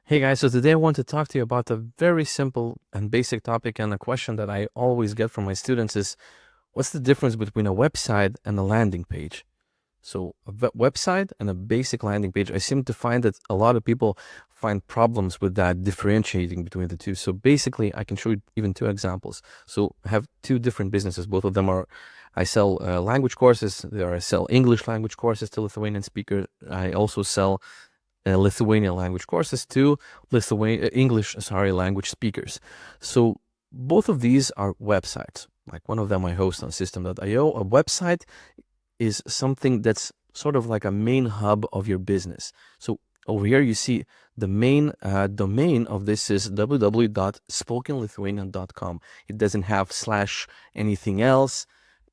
Hey guys, so today I want to talk to you about a very simple and basic topic, and a question that I always get from my students is, what's the difference between a website and a landing page? So a website and a basic landing page, I seem to find that a lot of people find problems with that differentiating between the two. So basically, I can show you even two examples. So I have two different businesses. Both of them are, I sell language courses. I sell English language courses to Lithuanian speakers. I also sell Lithuanian language courses to English, language speakers. So both of these are websites. Like one of them I host on System.io. A website is something that's sort of like a main hub of your business. So over here you see the main domain of this is www.spokenlithuanian.com. It doesn't have slash anything else.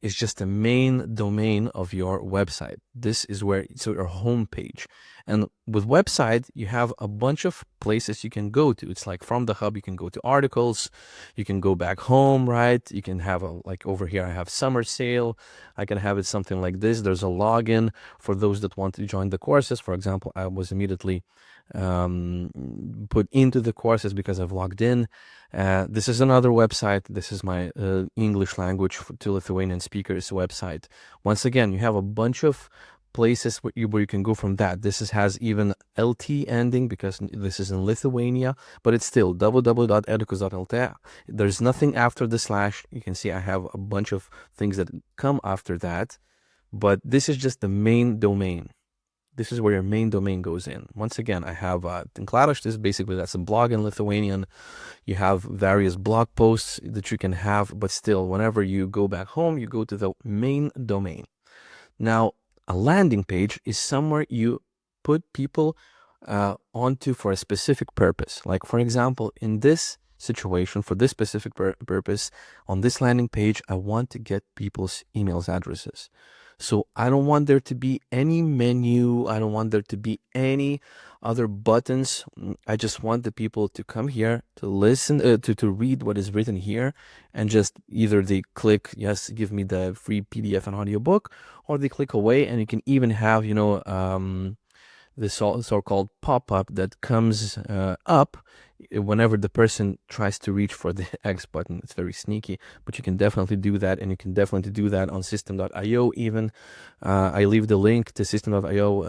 It's just the main domain of your website. This is where it's your homepage. And with website, you have a bunch of places you can go to. It's like from the hub, you can go to articles, you can go back home, right? You can have like over here, I have summer sale. I can have it something like this. There's a login for those that want to join the courses. For example, I was immediately put into the courses because I've logged in. This is another website. This is my English language to Lithuanian speakers website. Once again, you have a bunch of places where you can go from that. This has even LT ending because this is in Lithuania, but it's still www.educus.lt. There's nothing after the slash. You can see I have a bunch of things that come after that, but this is just the main domain. This is where your main domain goes in. Once again, I have Tinklaraštis. This basically, that's a blog in Lithuanian. You have various blog posts that you can have, but still, whenever you go back home, you go to the main domain. Now, a landing page is somewhere you put people onto for a specific purpose. Like, for example, in this situation, for this specific purpose, on this landing page, I want to get people's emails addresses. So I don't want there to be any menu. I don't want there to be any other buttons. I just want the people to come here to listen, to read what is written here, and just either they click, yes, give me the free PDF and audiobook, or they click away, and you can even have, this so-called pop-up that comes up whenever the person tries to reach for the X button. It's very sneaky, but you can definitely do that, and you can definitely do that on System.io even. I leave the link to System.io.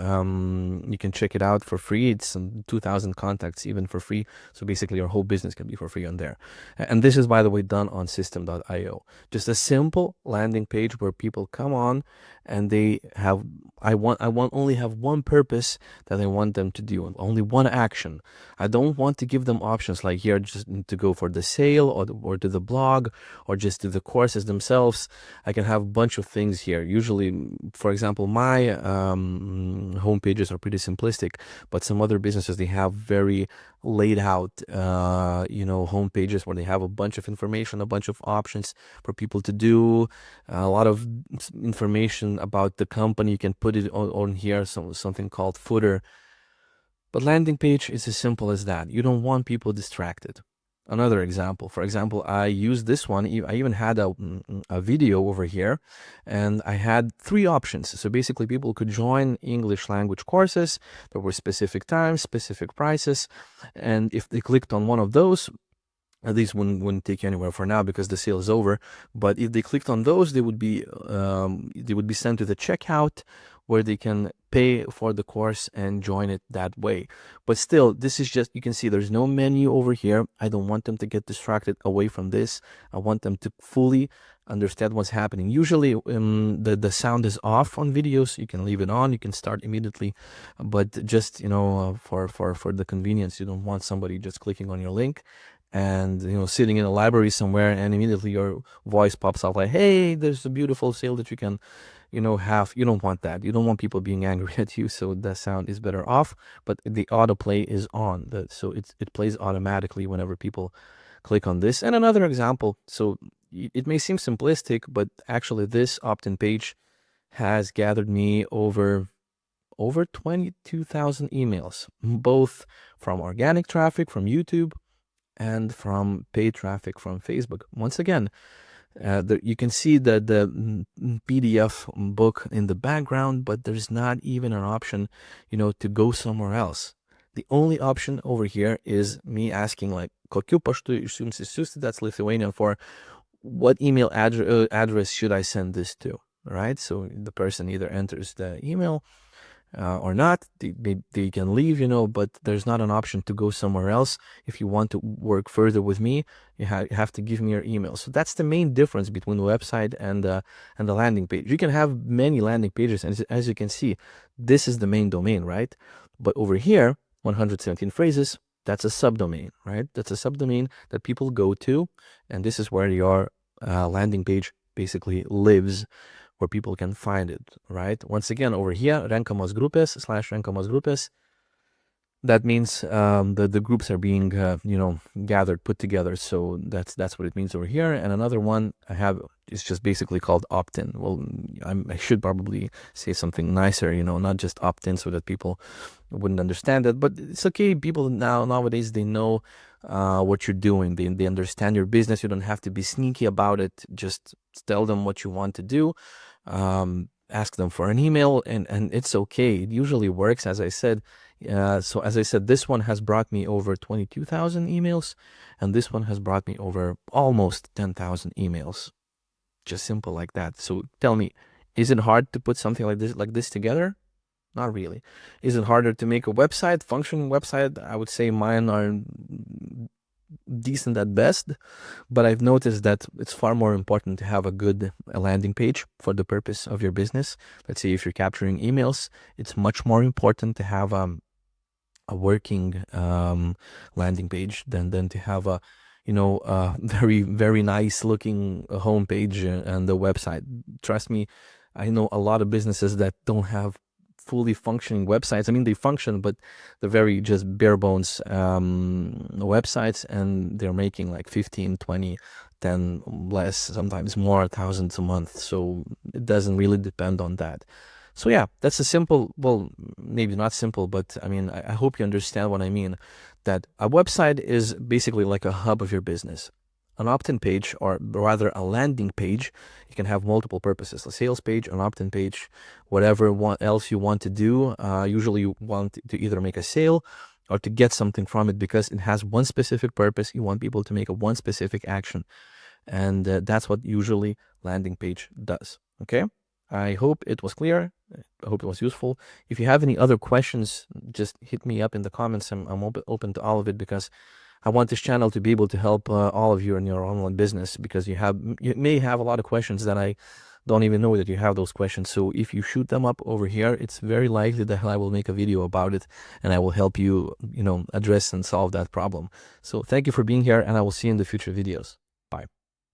You can check it out for free. It's some 2,000 contacts even for free. So basically your whole business can be for free on there. And this is, by the way, done on System.io. Just a simple landing page where people come on and they have, I want only have one purpose that I want them to do, only one action. I don't want to give them options like here just to go for the sale or to the blog or just to the courses themselves. I can have a bunch of things here. Usually, for example, my home pages are pretty simplistic, but some other businesses, they have very laid out home pages where they have a bunch of information, a bunch of options for people to do, a lot of information about the company. You can put it on here, something called footer. But landing page is as simple as that. You don't want people distracted. Another example, for example, I used this one. I even had a video over here, and I had 3 options. So basically, people could join English language courses. There were specific times, specific prices, and if they clicked on one of those, at least wouldn't take you anywhere for now because the sale is over. But if they clicked on those, they would be sent to the checkout where they can pay for the course and join it that way. But still, this is just, you can see there's no menu over here. I don't want them to get distracted away from this. I want them to fully understand what's happening. Usually the sound is off on videos. You can leave it on, you can start immediately, but just for the convenience, you don't want somebody just clicking on your link and sitting in a library somewhere and immediately your voice pops up like, hey, there's a beautiful sale that you can have. You don't want that. You don't want people being angry at you, so the sound is better off, but the autoplay is on, so it plays automatically whenever people click on this. And another example, so it may seem simplistic, but actually this opt-in page has gathered me over 22,000 emails, both from organic traffic from YouTube and from paid traffic from Facebook. Once again, you can see the PDF book in the background, but there's not even an option, to go somewhere else. The only option over here is me asking like, kokiu paštu išsiųsti, that's Lithuanian for what email address should I send this to, right? So the person either enters the email or not. They can leave, but there's not an option to go somewhere else. If you want to work further with me, you have to give me your email. So that's the main difference between the website and the landing page. You can have many landing pages, and as you can see, this is the main domain, right? But over here, 117 phrases, that's a subdomain, right? That's a subdomain that people go to, and this is where your landing page basically lives, where people can find it, right? Once again, over here, renkamos grupės /renkamos grupės. That means the groups are being, gathered, put together. So that's what it means over here. And another one I have is just basically called opt-in. Well, I should probably say something nicer, not just opt-in so that people wouldn't understand it. But it's okay. People nowadays, they know what you're doing. They understand your business. You don't have to be sneaky about it. Just tell them what you want to do. Ask them for an email, and it's okay. It usually works, as I said. So as I said, this one has brought me over 22,000 emails, and this one has brought me over almost 10,000 emails. Just simple like that. So tell me, is it hard to put something like this together? Not really. Is it harder to make a website, functioning website? I would say mine are decent at best, but I've noticed that it's far more important to have a good landing page for the purpose of your business. Let's say if you're capturing emails, it's much more important to have a working landing page than to have a very, very nice looking homepage and the website. Trust me, I know a lot of businesses that don't have fully functioning websites. I mean, they function, but they're very just bare bones websites, and they're making like 15, 20, 10 less, sometimes more, thousands a month. So it doesn't really depend on that. So yeah, that's a simple, well, maybe not simple, but I mean, I hope you understand what I mean, that a website is basically like a hub of your business. An opt-in page, or rather a landing page, you can have multiple purposes: a sales page, an opt-in page, whatever else you want to do. Usually you want to either make a sale or to get something from it, because it has one specific purpose. You want people to make one specific action, and that's what usually landing page does. Okay, I hope it was clear. I hope it was useful. If you have any other questions, just hit me up in the comments. I'm open to all of it, because I want this channel to be able to help all of you in your online business, because you may have a lot of questions that I don't even know that you have those questions. So if you shoot them up over here, it's very likely that I will make a video about it, and I will help you, address and solve that problem. So thank you for being here, and I will see you in the future videos. Bye.